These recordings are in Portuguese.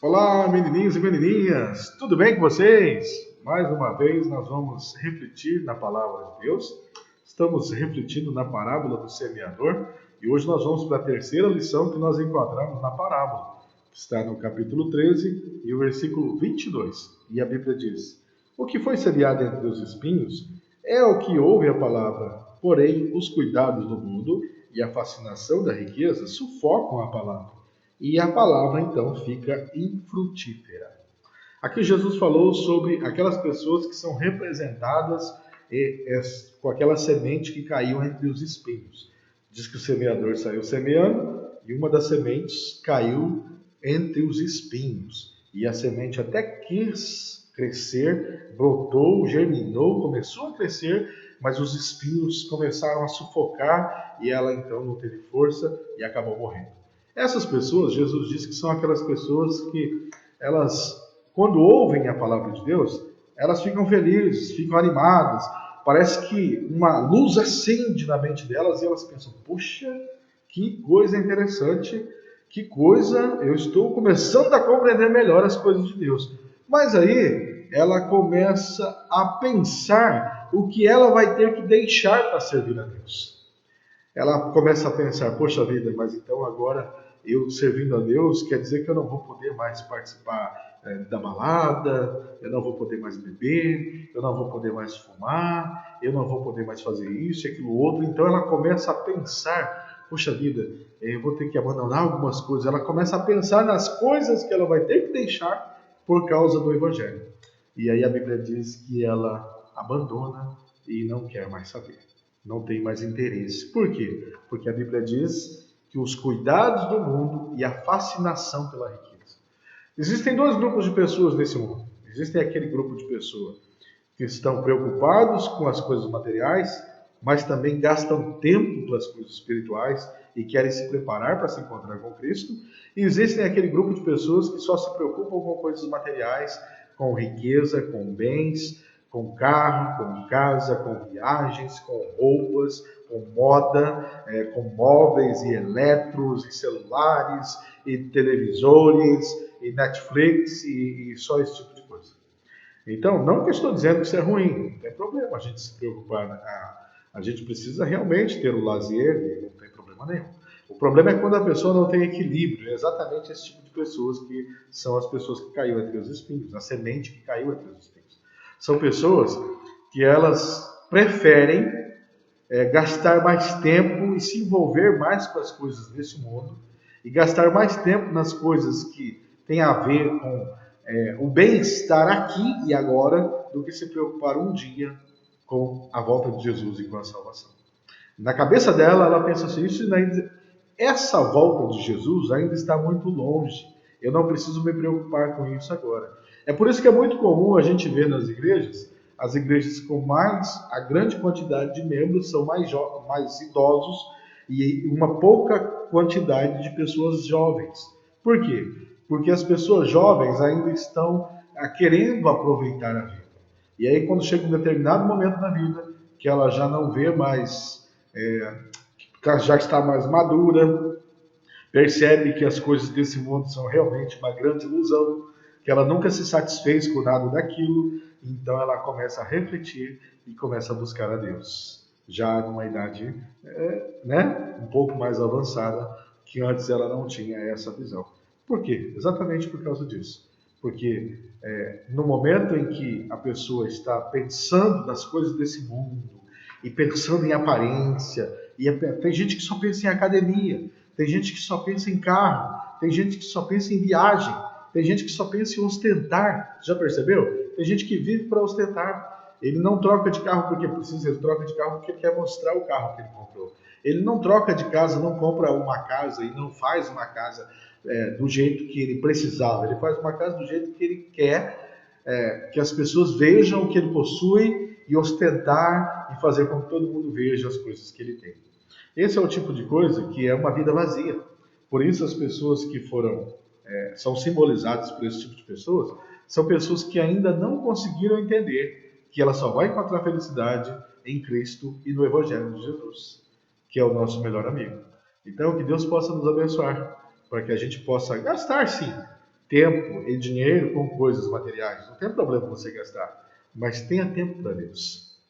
Olá, menininhos e menininhas, tudo bem com vocês? Mais uma vez nós vamos refletir na palavra de Deus. Estamos refletindo na parábola do semeador e hoje nós vamos para a terceira lição que nós encontramos na parábola, que está no capítulo 13 e o versículo 22. E a Bíblia diz: O que foi semeado entre os espinhos é o que ouve a palavra, porém os cuidados do mundo e a fascinação da riqueza sufocam a palavra e a palavra então fica infrutífera. Aqui Jesus falou sobre aquelas pessoas que são representadas com aquela semente que caiu entre os espinhos. Diz que o semeador saiu semeando e uma das sementes caiu entre os espinhos. E a semente até quis crescer, brotou, germinou, começou a crescer, mas os espinhos começaram a sufocar e ela então não teve força e acabou morrendo. Essas pessoas, Jesus disse que são aquelas pessoas que elas, quando ouvem a palavra de Deus, elas ficam felizes, ficam animadas. Parece que uma luz acende na mente delas e elas pensam: puxa, que coisa interessante, que coisa, eu estou começando a compreender melhor as coisas de Deus. Mas aí ela começa a pensar o que ela vai ter que deixar para servir a Deus. Ela começa a pensar: poxa vida, mas então agora eu servindo a Deus quer dizer que eu não vou poder mais participar da balada, eu não vou poder mais beber, eu não vou poder mais fumar, eu não vou poder mais fazer isso e aquilo outro. Então ela começa a pensar: poxa vida, eu vou ter que abandonar algumas coisas. Ela começa a pensar nas coisas que ela vai ter que deixar por causa do Evangelho. E aí a Bíblia diz que ela abandona e não quer mais saber, não tem mais interesse. Por quê? Porque a Bíblia diz que os cuidados do mundo e a fascinação pela riqueza. Existem dois grupos de pessoas nesse mundo. Existem aquele grupo de pessoas que estão preocupados com as coisas materiais, mas também gastam tempo para as coisas espirituais e querem se preparar para se encontrar com Cristo. E existem aquele grupo de pessoas que só se preocupam com coisas materiais, com riqueza, com bens, com carro, com casa, com viagens, com roupas, com moda, com móveis e eletros e celulares e televisores e Netflix e só esse tipo de coisa. Então, não que eu estou dizendo que isso é ruim, não tem problema a gente se preocupar. A gente precisa realmente ter o lazer e não tem problema nenhum. O problema é quando a pessoa não tem equilíbrio. É exatamente esse tipo de pessoas que são as pessoas que caiu entre os espinhos, a semente que caiu entre os espinhos. São pessoas que elas preferem gastar mais tempo e se envolver mais com as coisas desse mundo e gastar mais tempo nas coisas que têm a ver com o bem-estar aqui e agora do que se preocupar um dia com a volta de Jesus e com a salvação. Na cabeça dela, ela pensa assim: essa volta de Jesus ainda está muito longe. Eu não preciso me preocupar com isso agora. É por isso que é muito comum a gente ver nas igrejas, as igrejas com a grande quantidade de membros são mais idosos e uma pouca quantidade de pessoas jovens. Por quê? Porque as pessoas jovens ainda estão querendo aproveitar a vida. E aí, quando chega um determinado momento na vida, que ela já não vê mais, já está mais madura, percebe que as coisas desse mundo são realmente uma grande ilusão, que ela nunca se satisfez com nada daquilo, então ela começa a refletir e começa a buscar a Deus. Já numa idade um pouco mais avançada, que antes ela não tinha essa visão. Por quê? Exatamente por causa disso. Porque no momento em que a pessoa está pensando nas coisas desse mundo e pensando em aparência, tem gente que só pensa em academia, tem gente que só pensa em carro, tem gente que só pensa em viagem, tem gente que só pensa em ostentar. Já percebeu? Tem gente que vive para ostentar. Ele não troca de carro porque precisa, ele troca de carro porque quer mostrar o carro que ele comprou. Ele não troca de casa, não compra uma casa e não faz uma casa do jeito que ele precisava. Ele faz uma casa do jeito que ele quer, que as pessoas vejam o que ele possui e ostentar e fazer com que todo mundo veja as coisas que ele tem. Esse é o tipo de coisa que é uma vida vazia. Por isso as pessoas que são simbolizadas por esse tipo de pessoas são pessoas que ainda não conseguiram entender que ela só vai encontrar felicidade em Cristo e no Evangelho de Jesus, que é o nosso melhor amigo. Então, que Deus possa nos abençoar, para que a gente possa gastar, sim, tempo e dinheiro com coisas materiais. Não tem problema você gastar, mas tenha tempo para Deus.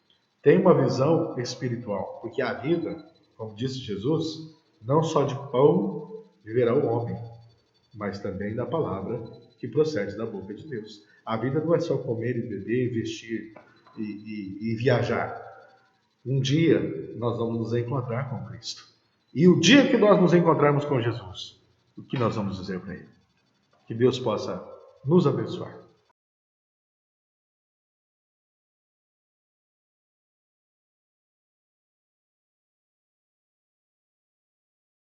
Tenha uma visão espiritual, porque a vida, como disse Jesus, não só de pão viverá o homem, mas também da palavra que procede da boca de Deus. A vida não é só comer e beber, vestir e viajar. Um dia nós vamos nos encontrar com Cristo. E o dia que nós nos encontrarmos com Jesus, o que nós vamos dizer para Ele? Que Deus possa nos abençoar.